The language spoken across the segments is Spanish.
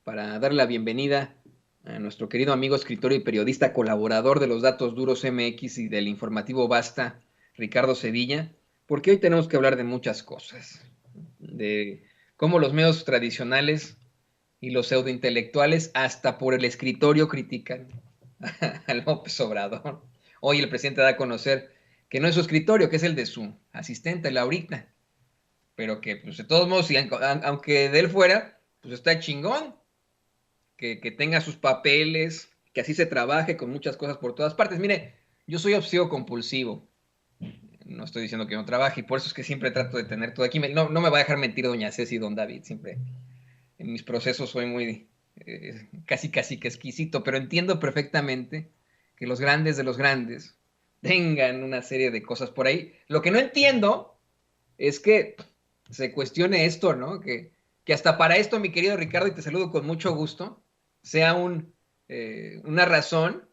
para darle la bienvenida a nuestro querido amigo, escritor y periodista, colaborador de los Datos Duros MX y del informativo Basta, Ricardo Sevilla, porque hoy tenemos que hablar de muchas cosas, de cómo los medios tradicionales y los pseudointelectuales hasta por el escritorio critican a López Obrador. Hoy el presidente da a conocer que no es su escritorio, que es el de su asistente, Laurita, pero que pues de todos modos, aunque de él fuera, pues está chingón, que tenga sus papeles, que así se trabaje con muchas cosas por todas partes. Mire, yo soy obsesivo compulsivo, no estoy diciendo que no trabaje, y por eso es que siempre trato de tener todo aquí. No me va a dejar mentir doña Ceci y don David, siempre en mis procesos soy muy casi que exquisito, pero entiendo perfectamente que los grandes de los grandes tengan una serie de cosas por ahí. Lo que no entiendo es que se cuestione esto, ¿no? Que hasta para esto, mi querido Ricardo, y te saludo con mucho gusto, sea una razón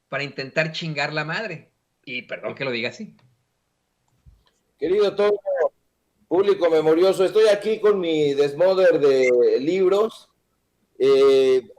para intentar chingar la madre. Y perdón que lo diga así. Querido Toño, público memorioso, estoy aquí con mi desmoder de libros,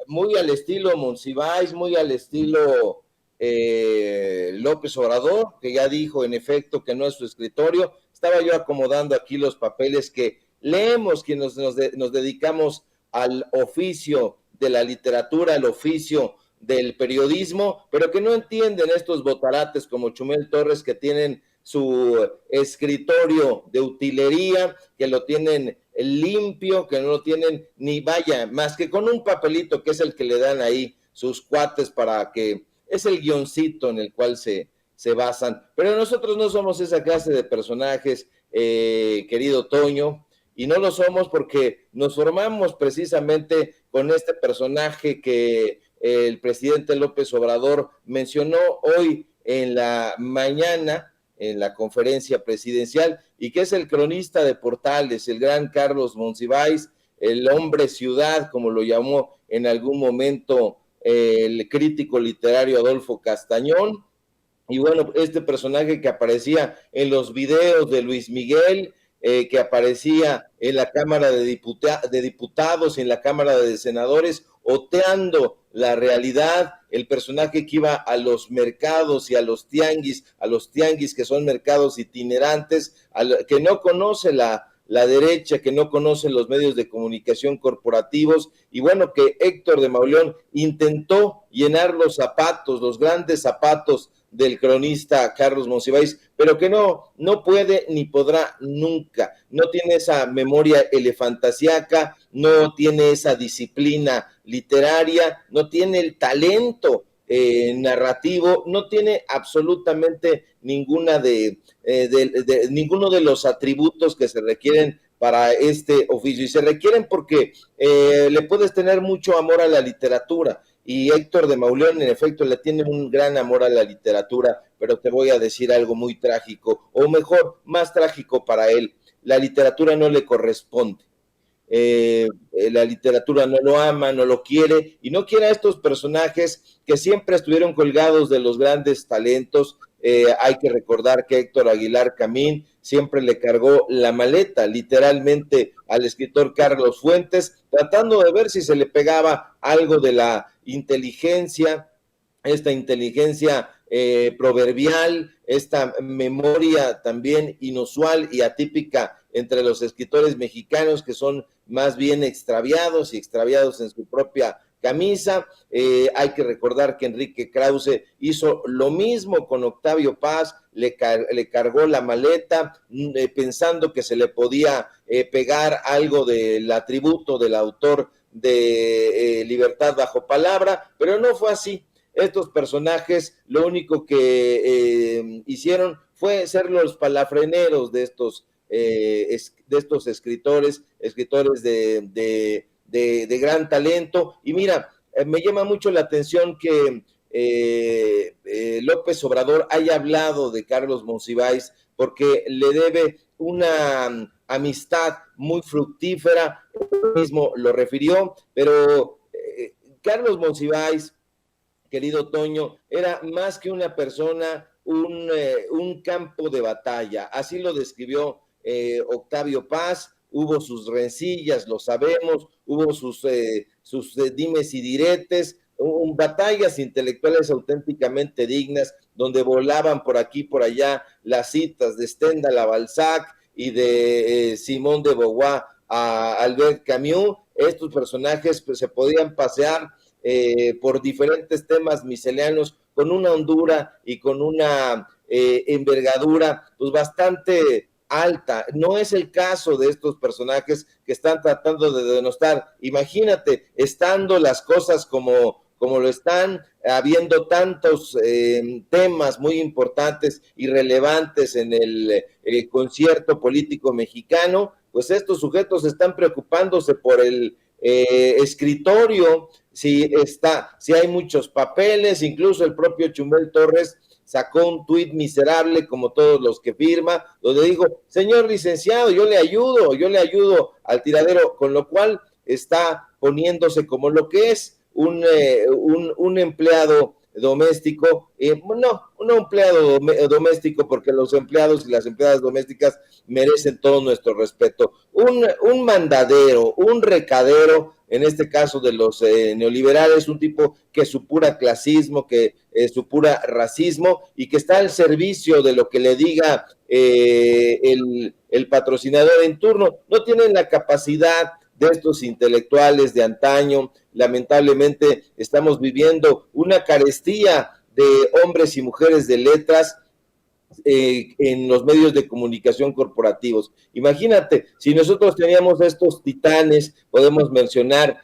muy al estilo Monsiváis, muy al estilo López Obrador, que ya dijo en efecto que no es su escritorio. Estaba yo acomodando aquí los papeles que leemos, quienes nos dedicamos al oficio de la literatura, al oficio del periodismo, pero que no entienden estos botarates como Chumel Torres, que tienen su escritorio de utilería, que lo tienen limpio, que no lo tienen ni vaya, más que con un papelito que es el que le dan ahí sus cuates para que, es el guioncito en el cual se basan. Pero nosotros no somos esa clase de personajes, querido Toño, y no lo somos porque nos formamos precisamente con este personaje que el presidente López Obrador mencionó hoy en la mañana, en la conferencia presidencial, y que es el cronista de Portales, el gran Carlos Monsiváis, el hombre ciudad, como lo llamó en algún momento el crítico literario Adolfo Castañón. Y bueno, este personaje que aparecía en los videos de Luis Miguel, que aparecía en la Cámara de Diputados y en la Cámara de Senadores, oteando la realidad, el personaje que iba a los mercados y a los tianguis que son mercados itinerantes, que no conoce la derecha, que no conoce los medios de comunicación corporativos, y bueno, que Héctor de Mauleón intentó llenar los zapatos, los grandes zapatos del cronista Carlos Monsiváis, pero que no puede ni podrá nunca. No tiene esa memoria elefantasiaca, no tiene esa disciplina literaria, no tiene el talento narrativo, no tiene absolutamente ninguno de los atributos que se requieren para este oficio, y se requieren porque le puedes tener mucho amor a la literatura, y Héctor de Mauleón en efecto le tiene un gran amor a la literatura, pero te voy a decir algo muy trágico, o mejor, más trágico para él: la literatura no le corresponde. La literatura no lo ama, no lo quiere, y no quiere a estos personajes que siempre estuvieron colgados de los grandes talentos. Hay que recordar que Héctor Aguilar Camín siempre le cargó la maleta literalmente al escritor Carlos Fuentes, tratando de ver si se le pegaba algo de la inteligencia, esta inteligencia proverbial, esta memoria también inusual y atípica entre los escritores mexicanos, que son más bien extraviados y extraviados en su propia camisa. Hay que recordar que Enrique Krause hizo lo mismo con Octavio Paz, le cargó la maleta pensando que se le podía pegar algo del atributo del autor de Libertad bajo palabra, pero no fue así. Estos personajes lo único que hicieron fue ser los palafreneros de estos escritores de gran talento. Y mira, me llama mucho la atención que López Obrador haya hablado de Carlos Monsiváis, porque le debe una amistad muy fructífera, él mismo lo refirió, pero Carlos Monsiváis, querido Toño, era más que una persona, un campo de batalla. Así lo describió Octavio Paz, hubo sus rencillas, lo sabemos, hubo sus dimes y diretes, batallas intelectuales auténticamente dignas, donde volaban por aquí por allá las citas de Stendhal a Balzac y de Simone de Beauvoir a Albert Camus. Estos personajes pues, se podían pasear por diferentes temas misceláneos con una hondura y con una envergadura pues bastante alta. No es el caso de estos personajes que están tratando de denostar. Imagínate, estando las cosas como lo están, habiendo tantos temas muy importantes y relevantes en el concierto político mexicano, pues estos sujetos están preocupándose por el escritorio, si hay muchos papeles, incluso el propio Chumel Torres sacó un tuit miserable como todos los que firma, donde dijo, señor licenciado, yo le ayudo al tiradero, con lo cual está poniéndose como lo que es un empleado doméstico, no un empleado doméstico, porque los empleados y las empleadas domésticas merecen todo nuestro respeto, un mandadero, un recadero, en este caso de los neoliberales, un tipo que supura clasismo, que supura racismo y que está al servicio de lo que le diga el patrocinador en turno. No tienen la capacidad de estos intelectuales de antaño. Lamentablemente estamos viviendo una carestía de hombres y mujeres de letras en los medios de comunicación corporativos. Imagínate, si nosotros teníamos estos titanes, podemos mencionar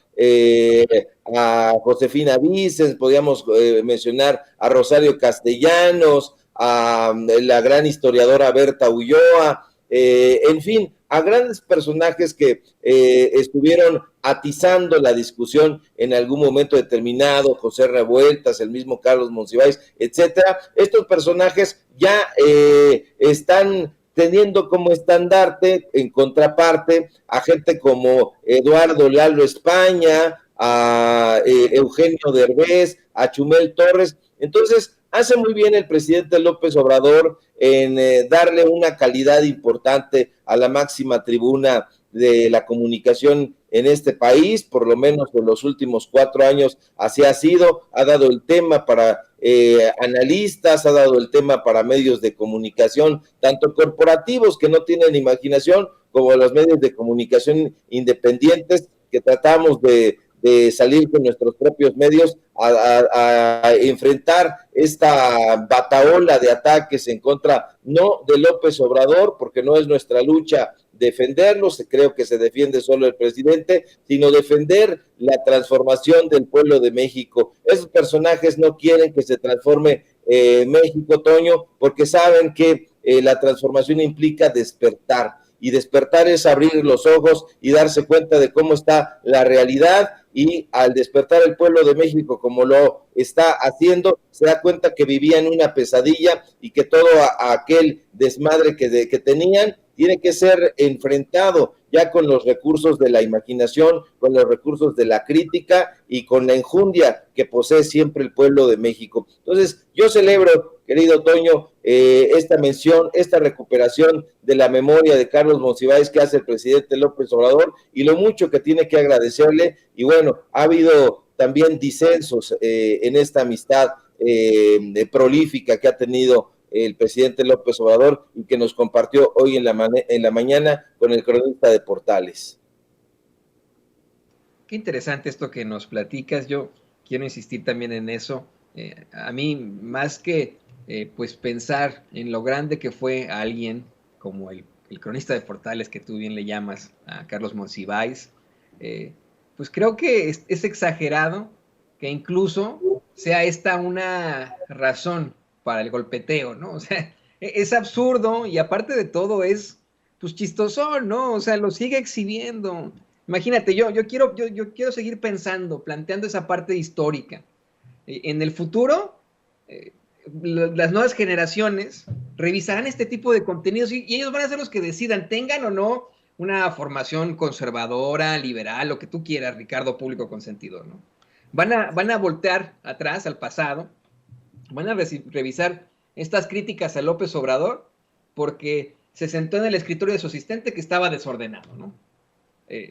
a Josefina Vicens, podíamos mencionar a Rosario Castellanos, a la gran historiadora Berta Ulloa, en fin, a grandes personajes que estuvieron atizando la discusión en algún momento determinado, José Revueltas, el mismo Carlos Monsiváis, etcétera. Estos personajes ya están teniendo como estandarte, en contraparte, a gente como Eduardo Lalo España, a Eugenio Derbez, a Chumel Torres. Entonces, hace muy bien el presidente López Obrador en darle una calidad importante a la máxima tribuna de la comunicación en este país, por lo menos en los últimos 4 años así ha sido, ha dado el tema para analistas, ha dado el tema para medios de comunicación, tanto corporativos que no tienen imaginación, como los medios de comunicación independientes que tratamos de salir con nuestros propios medios a enfrentar esta bataola de ataques en contra, no de López Obrador, porque no es nuestra lucha defenderlo, creo que se defiende solo el presidente, sino defender la transformación del pueblo de México. Esos personajes no quieren que se transforme México, Toño, porque saben que la transformación implica despertar, y despertar es abrir los ojos y darse cuenta de cómo está la realidad, y al despertar el pueblo de México como lo está haciendo, se da cuenta que vivía en una pesadilla y que todo aquel desmadre que tenían tiene que ser enfrentado ya con los recursos de la imaginación, con los recursos de la crítica y con la enjundia que posee siempre el pueblo de México. Entonces, yo celebro, querido Toño, esta mención, esta recuperación de la memoria de Carlos Monsiváis que hace el presidente López Obrador, y lo mucho que tiene que agradecerle. Y bueno, ha habido también disensos en esta amistad prolífica que ha tenido el presidente López Obrador y que nos compartió hoy en la mañana con el cronista de Portales. Qué interesante esto que nos platicas. Yo quiero insistir también en eso. A mí, más que pues pensar en lo grande que fue a alguien como el cronista de Portales, que tú bien le llamas, a Carlos Monsiváis, pues creo que es exagerado que incluso sea esta una razón para el golpeteo, ¿no? O sea, es absurdo, y aparte de todo es, pues, chistosón, ¿no? O sea, lo sigue exhibiendo. Imagínate, yo quiero seguir pensando, planteando esa parte histórica. En el futuro, las nuevas generaciones revisarán este tipo de contenidos y ellos van a ser los que decidan, tengan o no una formación conservadora, liberal, lo que tú quieras, Ricardo, público consentido, ¿no? Van a voltear atrás al pasado, van a revisar estas críticas a López Obrador, porque se sentó en el escritorio de su asistente que estaba desordenado, ¿no?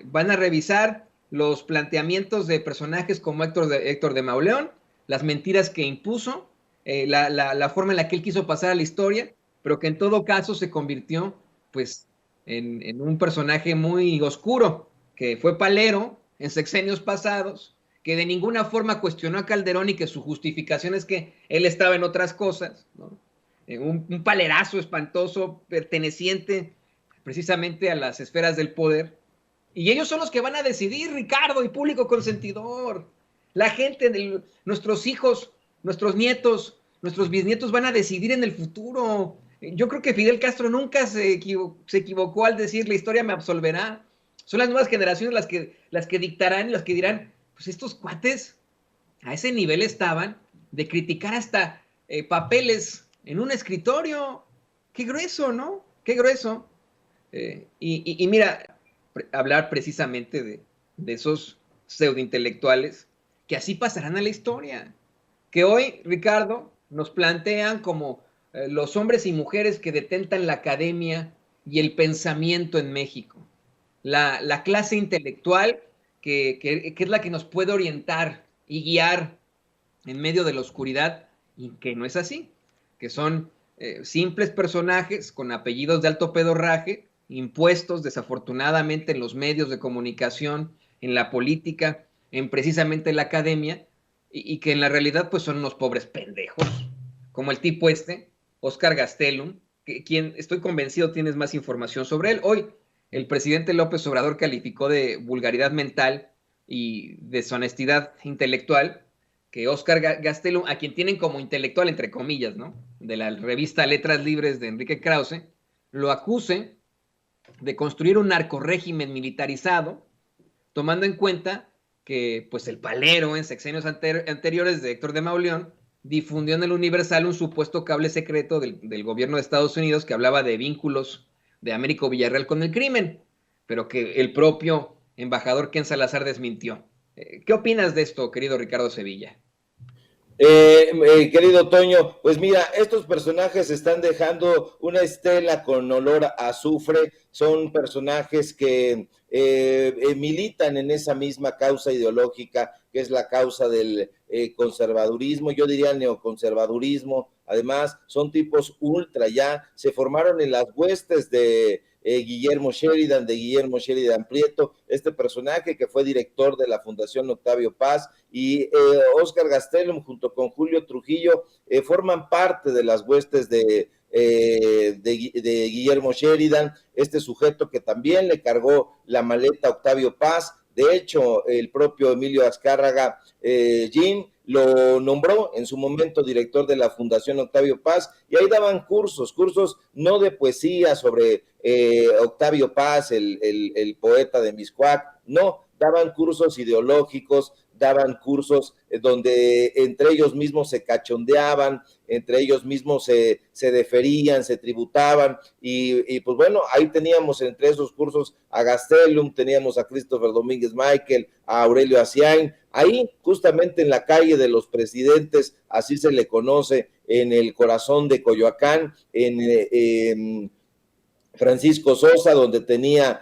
Van a revisar los planteamientos de personajes como Héctor de Mauleón, las mentiras que impuso, la forma en la que él quiso pasar a la historia, pero que en todo caso se convirtió pues en un personaje muy oscuro, que fue palero en sexenios pasados, que de ninguna forma cuestionó a Calderón y que su justificación es que él estaba en otras cosas, ¿no? Un palerazo espantoso perteneciente precisamente a las esferas del poder. Y ellos son los que van a decidir, Ricardo, y público consentidor. La gente, nuestros hijos, nuestros nietos, nuestros bisnietos van a decidir en el futuro. Yo creo que Fidel Castro nunca se equivocó al decir la historia me absolverá. Son las nuevas generaciones las que dictarán y las que dirán, pues estos cuates a ese nivel estaban de criticar hasta papeles en un escritorio. Qué grueso, ¿no? Qué grueso. Y mira, hablar precisamente de esos pseudointelectuales que así pasarán a la historia. Que hoy, Ricardo, nos plantean como los hombres y mujeres que detentan la academia y el pensamiento en México. La clase intelectual que es la que nos puede orientar y guiar en medio de la oscuridad, y que no es así, que son simples personajes con apellidos de alto pedorraje, impuestos desafortunadamente en los medios de comunicación, en la política, en precisamente la academia, y que en la realidad pues son unos pobres pendejos, como el tipo Óscar Gastelum, quien estoy convencido tienes más información sobre él. Hoy el presidente López Obrador calificó de vulgaridad mental y deshonestidad intelectual que Óscar Gastelum, a quien tienen como intelectual, entre comillas, ¿no?, de la revista Letras Libres de Enrique Krause, lo acuse de construir un narcorrégimen militarizado, tomando en cuenta que pues el palero en sexenios anteriores de Héctor de Mauleón difundió en el Universal un supuesto cable secreto del gobierno de Estados Unidos que hablaba de vínculos de Américo Villarreal con el crimen, pero que el propio embajador Ken Salazar desmintió. ¿Qué opinas de esto, querido Ricardo Sevilla? Querido Toño, pues mira, estos personajes están dejando una estela con olor a azufre, son personajes que militan en esa misma causa ideológica, que es la causa del conservadurismo, yo diría neoconservadurismo. Además son tipos ultra, ya se formaron en las huestes de Guillermo Sheridan Prieto, este personaje que fue director de la Fundación Octavio Paz, y Óscar Gastelum junto con Julio Trujillo forman parte de las huestes de Guillermo Sheridan, este sujeto que también le cargó la maleta a Octavio Paz. De hecho, el propio Emilio Azcárraga Gin lo nombró en su momento director de la Fundación Octavio Paz, y ahí daban cursos no de poesía sobre Octavio Paz, el poeta de Mixcoac, no, daban cursos ideológicos, daban cursos donde entre ellos mismos se cachondeaban, entre ellos mismos se deferían, se tributaban, y pues bueno, ahí teníamos entre esos cursos a Gastelum, teníamos a Christopher Domínguez Michael, a Aurelio Aciain, ahí justamente en la calle de los Presidentes, así se le conoce, en el corazón de Coyoacán, en Francisco Sosa, donde tenía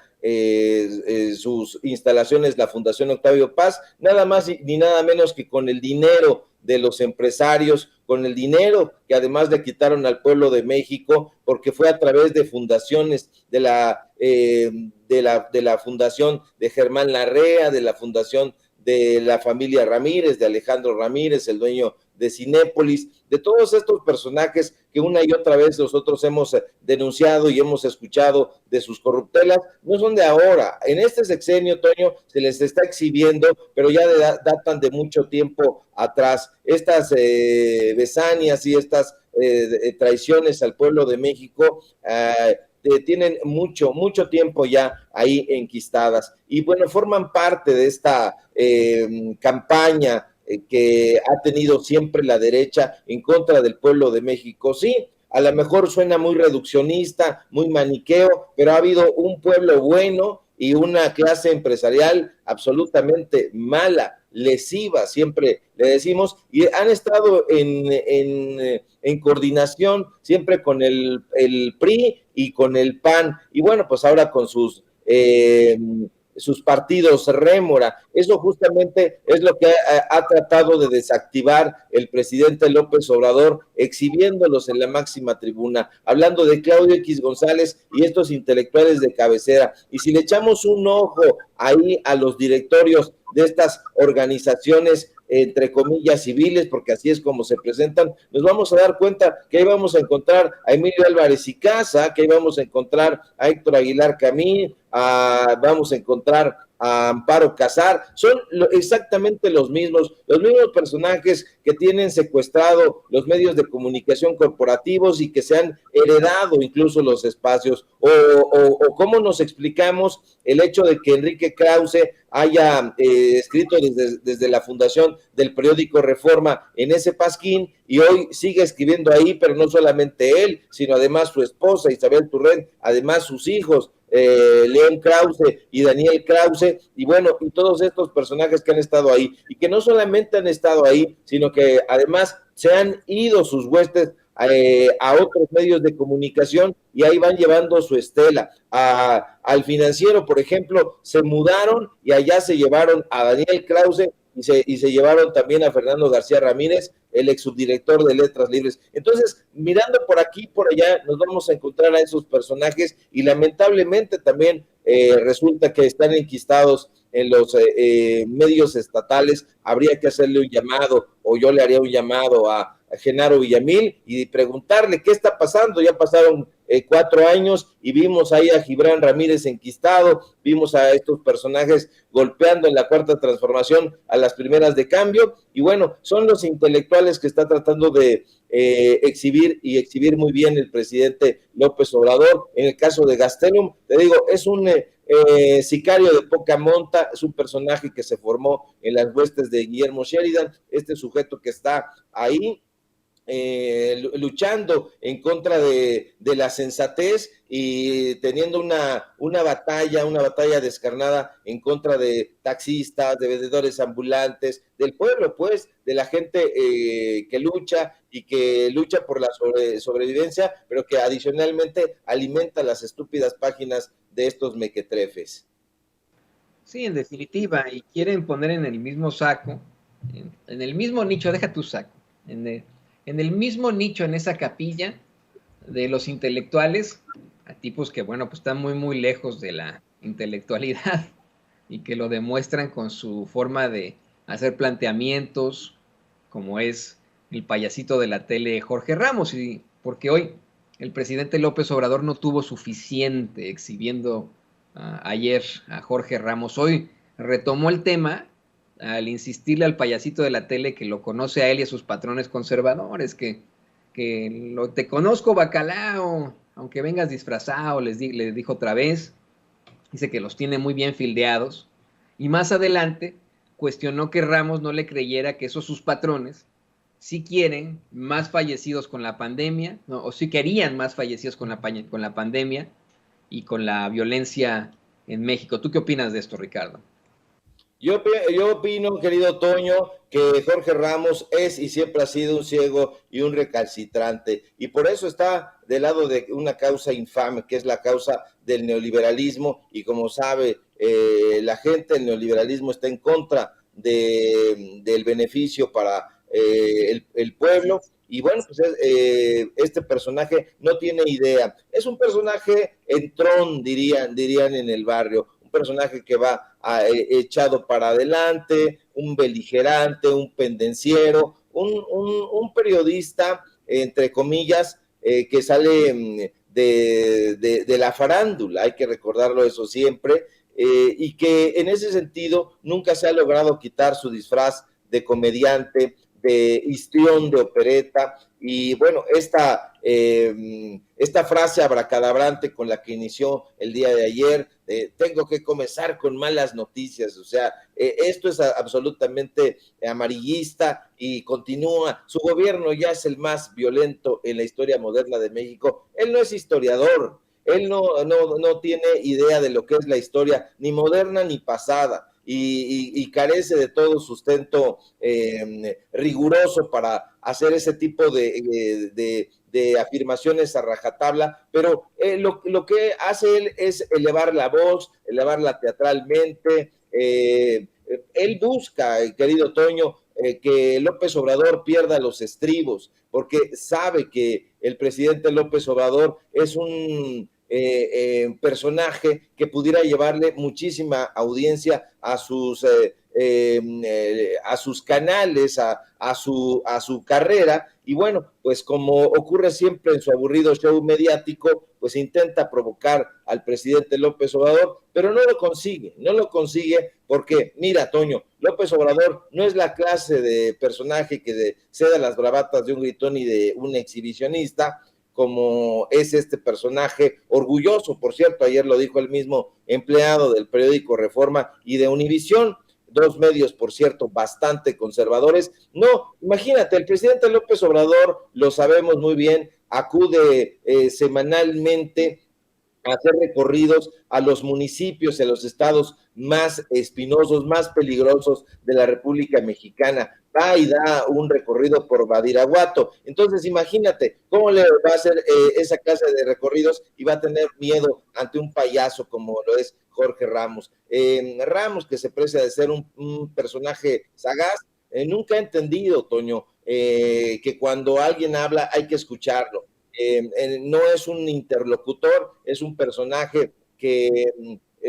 sus instalaciones la Fundación Octavio Paz, nada más ni nada menos que con el dinero de los empresarios, con el dinero que además le quitaron al pueblo de México, porque fue a través de fundaciones de la fundación de Germán Larrea, de la fundación de la familia Ramírez, de Alejandro Ramírez, el dueño de Cinépolis, de todos estos personajes que una y otra vez nosotros hemos denunciado y hemos escuchado de sus corruptelas, no son de ahora. En este sexenio, Toño, se les está exhibiendo, pero ya datan de mucho tiempo atrás. Estas besanias y estas traiciones al pueblo de México tienen mucho tiempo ya ahí enquistadas, y bueno, forman parte de esta campaña que ha tenido siempre la derecha en contra del pueblo de México. Sí, a lo mejor suena muy reduccionista, muy maniqueo, pero ha habido un pueblo bueno y una clase empresarial absolutamente mala. lesiva, siempre le decimos, y han estado en coordinación siempre con el PRI y con el PAN, y bueno, pues ahora con sus partidos rémora. Eso justamente es lo que ha tratado de desactivar el presidente López Obrador, exhibiéndolos en la máxima tribuna, hablando de Claudio X González y estos intelectuales de cabecera. Y si le echamos un ojo ahí a los directorios de estas organizaciones, entre comillas, civiles, porque así es como se presentan, nos vamos a dar cuenta que ahí vamos a encontrar a Emilio Álvarez y Casa, que ahí vamos a encontrar a Héctor Aguilar Camín, vamos a encontrar a Amparo Casar, son exactamente los mismos personajes que tienen secuestrado los medios de comunicación corporativos y que se han heredado incluso los espacios, o cómo nos explicamos el hecho de que Enrique Krause haya escrito desde la fundación del periódico Reforma en ese pasquín y hoy sigue escribiendo ahí, pero no solamente él, sino además su esposa Isabel Turrent, además sus hijos, León Krause y Daniel Krause, y bueno, y todos estos personajes que han estado ahí, y que no solamente han estado ahí, sino que además se han ido sus huestes a otros medios de comunicación y ahí van llevando su estela. Al Financiero, por ejemplo, se mudaron y allá se llevaron a Daniel Krause y se llevaron también a Fernando García Ramírez, el ex subdirector de Letras Libres. Entonces, mirando por aquí, por allá, nos vamos a encontrar a esos personajes y lamentablemente también resulta que están enquistados en los medios estatales. Habría que hacerle un llamado, o yo le haría un llamado a Genaro Villamil y preguntarle qué está pasando. Ya pasaron 4 años y vimos ahí a Gibran Ramírez enquistado, vimos a estos personajes golpeando en la Cuarta Transformación a las primeras de cambio, y bueno, son los intelectuales que está tratando de exhibir muy bien el presidente López Obrador. En el caso de Gastelum, te digo, es un sicario de poca monta, es un personaje que se formó en las huestes de Guillermo Sheridan, este sujeto que está ahí luchando en contra de la sensatez y teniendo una batalla descarnada en contra de taxistas, de vendedores ambulantes, del pueblo, pues, de la gente que lucha y que lucha por la sobrevivencia, pero que adicionalmente alimenta las estúpidas páginas de estos mequetrefes. Sí, en definitiva, y quieren poner en el mismo saco, en el mismo nicho, deja tu saco, en el mismo nicho, en esa capilla de los intelectuales, a tipos que, bueno, pues están muy, muy lejos de la intelectualidad y que lo demuestran con su forma de hacer planteamientos, como es el payasito de la tele Jorge Ramos, y porque hoy el presidente López Obrador no tuvo suficiente exhibiendo ayer a Jorge Ramos. Hoy retomó el tema al insistirle al payasito de la tele que lo conoce a él y a sus patrones conservadores, que te conozco, bacalao, aunque vengas disfrazado, les dijo otra vez. Dice que los tiene muy bien fildeados. Y más adelante cuestionó que Ramos no le creyera que esos sus patrones sí quieren más fallecidos con la pandemia, ¿no? O sí querían más fallecidos con la pandemia y con la violencia en México. ¿Tú qué opinas de esto, Ricardo? Yo opino, querido Toño, que Jorge Ramos es y siempre ha sido un ciego y un recalcitrante, y por eso está del lado de una causa infame, que es la causa del neoliberalismo, y como sabe la gente, el neoliberalismo está en contra del beneficio para el pueblo, y bueno, pues este personaje no tiene idea, es un personaje entrón, dirían en el barrio, un personaje que va echado para adelante, un beligerante, un pendenciero, un periodista, entre comillas, que sale de la farándula, hay que recordarlo eso siempre, y que en ese sentido nunca se ha logrado quitar su disfraz de comediante, de histrión, de opereta, y bueno, esta frase abracadabrante con la que inició el día de ayer, tengo que comenzar con malas noticias, o sea, esto es absolutamente amarillista y continúa, su gobierno ya es el más violento en la historia moderna de México, él no es historiador, él no tiene idea de lo que es la historia, ni moderna ni pasada. y carece de todo sustento riguroso para hacer ese tipo de afirmaciones a rajatabla, pero lo que hace él es elevar la voz, elevarla teatralmente. Él busca, querido Toño, que López Obrador pierda los estribos, porque sabe que el presidente López Obrador es un personaje que pudiera llevarle muchísima audiencia a sus canales, a su carrera, y bueno, pues como ocurre siempre en su aburrido show mediático, pues intenta provocar al presidente López Obrador, pero no lo consigue porque, mira, Toño, López Obrador no es la clase de personaje que ceda las bravatas de un gritón y de un exhibicionista, como es este personaje orgulloso, por cierto, ayer lo dijo el mismo empleado del periódico Reforma y de Univisión, dos medios, por cierto, bastante conservadores. No, imagínate, el presidente López Obrador, lo sabemos muy bien, acude semanalmente a hacer recorridos a los municipios, a los estados más espinosos, más peligrosos de la República Mexicana. Va y da un recorrido por Badiraguato. Entonces, imagínate cómo le va a hacer esa clase de recorridos y va a tener miedo ante un payaso como lo es Jorge Ramos. Ramos, que se precia de ser un personaje sagaz, nunca ha entendido, Toño, que cuando alguien habla hay que escucharlo. No es un interlocutor, es un personaje que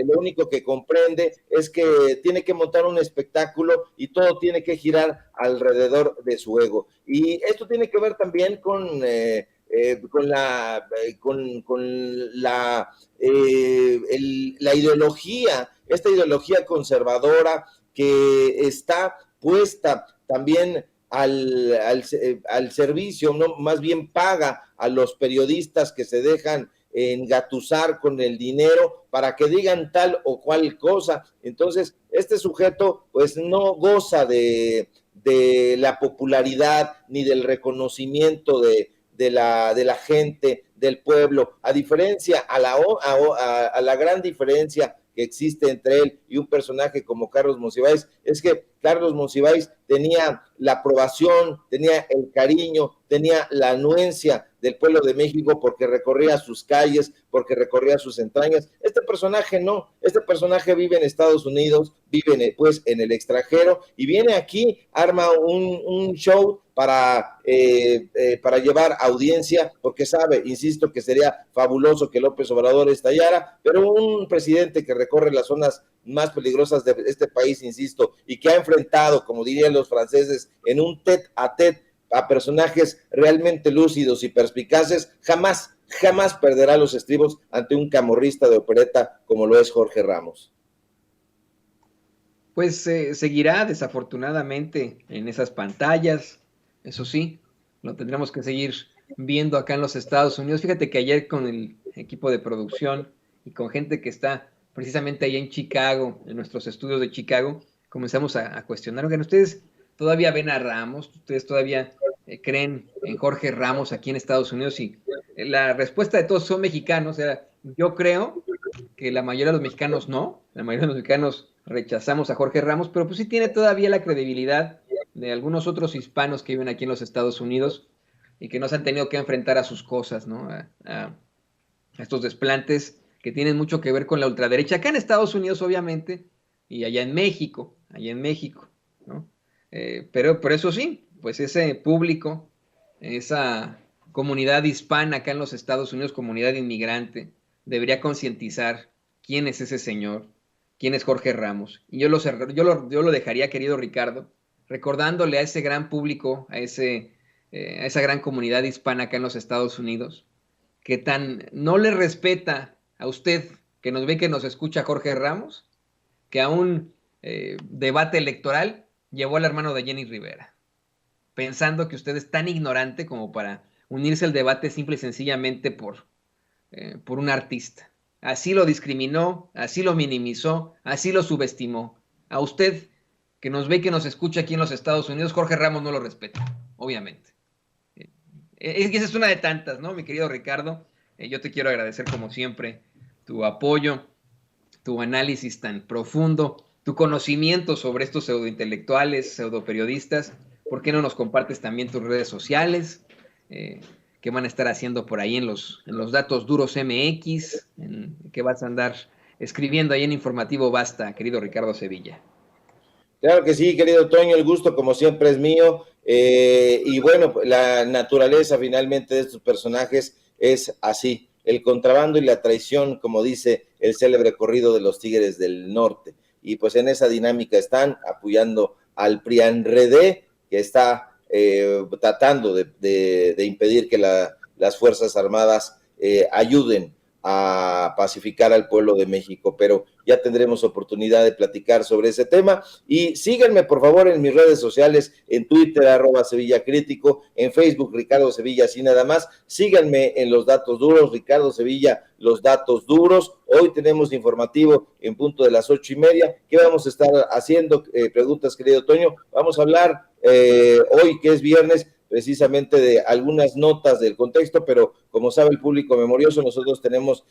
lo único que comprende es que tiene que montar un espectáculo y todo tiene que girar alrededor de su ego. Y esto tiene que ver también con la ideología, esta ideología conservadora que está puesta también al servicio, no, más bien paga a los periodistas que se dejan engatusar con el dinero para que digan tal o cual cosa. Entonces, este sujeto pues no goza de la popularidad ni del reconocimiento de la gente, del pueblo, a diferencia, a la gran diferencia que existe entre él y un personaje como Carlos Monsiváis, es que Carlos Monsiváis tenía la aprobación, tenía el cariño, tenía la anuencia del pueblo de México porque recorría sus calles, porque recorría sus entrañas. Este personaje no, este personaje vive en Estados Unidos, vive pues en el extranjero y viene aquí, arma un show para llevar audiencia, porque sabe, insisto, que sería fabuloso que López Obrador estallara, pero un presidente que recorre las zonas más peligrosas de este país, insisto, y que ha enfrentado, como dirían los franceses, en un tete a tete a personajes realmente lúcidos y perspicaces, jamás perderá los estribos ante un camorrista de opereta como lo es Jorge Ramos. Pues seguirá desafortunadamente en esas pantallas, eso sí, lo tendremos que seguir viendo acá en los Estados Unidos. Fíjate que ayer con el equipo de producción y con gente que está precisamente allá en Chicago, en nuestros estudios de Chicago, comenzamos a cuestionar, oigan, ¿ustedes todavía ven a Ramos? ¿Ustedes todavía creen en Jorge Ramos aquí en Estados Unidos? Y la respuesta de todos son mexicanos. O sea, yo creo que la mayoría de los mexicanos no, la mayoría de los mexicanos rechazamos a Jorge Ramos, pero pues sí tiene todavía la credibilidad de algunos otros hispanos que viven aquí en los Estados Unidos y que no se han tenido que enfrentar a sus cosas, ¿no? A estos desplantes que tienen mucho que ver con la ultraderecha, acá en Estados Unidos obviamente, y allá en México, ¿no? Pero por eso sí, pues ese público, esa comunidad hispana acá en los Estados Unidos, comunidad inmigrante, debería concientizar quién es ese señor, quién es Jorge Ramos. Y yo lo dejaría, querido Ricardo, recordándole a ese gran público, a esa gran comunidad hispana acá en los Estados Unidos, que tan no le respeta a usted, que nos ve, que nos escucha Jorge Ramos, que a un debate electoral llevó al hermano de Jenny Rivera, pensando que usted es tan ignorante como para unirse al debate simple y sencillamente por un artista. Así lo discriminó, así lo minimizó, así lo subestimó. A usted, que nos ve, que nos escucha aquí en los Estados Unidos, Jorge Ramos no lo respeta, obviamente. Esa es una de tantas, ¿no, mi querido Ricardo? Yo te quiero agradecer, como siempre, tu apoyo, tu análisis tan profundo tu conocimiento sobre estos pseudointelectuales, pseudoperiodistas. ¿Por qué no nos compartes también tus redes sociales? ¿Qué van a estar haciendo por ahí en los datos duros MX? ¿Qué vas a andar escribiendo ahí en Informativo Basta, querido Ricardo Sevilla? Claro que sí, querido Toño, el gusto como siempre es mío. Y bueno, la naturaleza finalmente de estos personajes es así, el contrabando y la traición, como dice el célebre corrido de los Tigres del Norte. Y pues en esa dinámica están apoyando al PRIANRED, que está tratando de impedir que las Fuerzas Armadas ayuden a pacificar al pueblo de México, pero ya tendremos oportunidad de platicar sobre ese tema. Y síganme, por favor, en mis redes sociales, en Twitter, @SevillaCrítico, en Facebook, Ricardo Sevilla, así nada más. Síganme en Los Datos Duros, Ricardo Sevilla, Los Datos Duros. Hoy tenemos informativo en punto de las 8:30. ¿Qué vamos a estar haciendo? Preguntas, querido Toño. Vamos a hablar hoy, que es viernes, precisamente de algunas notas del contexto, pero como sabe el público memorioso, nosotros tenemos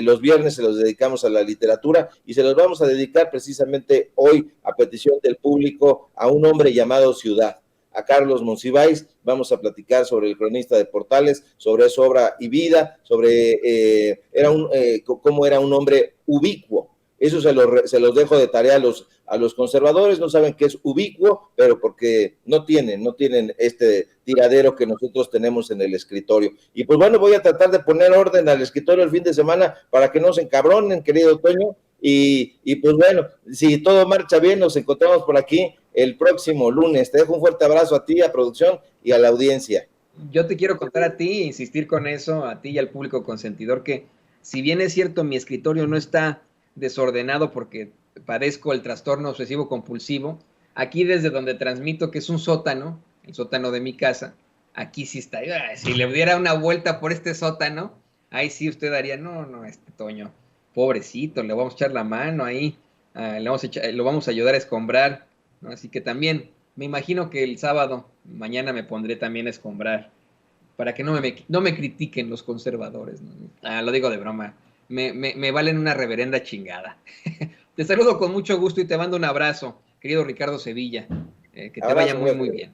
los viernes, se los dedicamos a la literatura y se los vamos a dedicar precisamente hoy, a petición del público, a un hombre llamado Ciudad, a Carlos Monsiváis. Vamos a platicar sobre el cronista de Portales, sobre su obra y vida, sobre cómo era un hombre ubicuo. Eso se los dejo de tarea a los conservadores, no saben qué es ubicuo, pero porque no tienen este tiradero que nosotros tenemos en el escritorio. Y pues bueno, voy a tratar de poner orden al escritorio el fin de semana para que no se encabronen, querido Toño. Y pues bueno, si todo marcha bien, nos encontramos por aquí el próximo lunes. Te dejo un fuerte abrazo a ti, a producción y a la audiencia. Yo te quiero contar a ti, insistir con eso, a ti y al público consentidor, que si bien es cierto, mi escritorio no está desordenado porque padezco el trastorno obsesivo compulsivo, aquí desde donde transmito, que es un sótano, el sótano de mi casa, aquí sí está. Si le diera una vuelta por este sótano, ahí sí usted daría, no, Toño, pobrecito, le vamos a echar la mano ahí, lo vamos a ayudar a escombrar, ¿no? Así que también, me imagino que el sábado, mañana me pondré también a escombrar, para que no me critiquen los conservadores, ¿no? Lo digo de broma. Me valen una reverenda chingada. Te saludo con mucho gusto y te mando un abrazo, querido Ricardo Sevilla. Que te vaya muy, muy bien.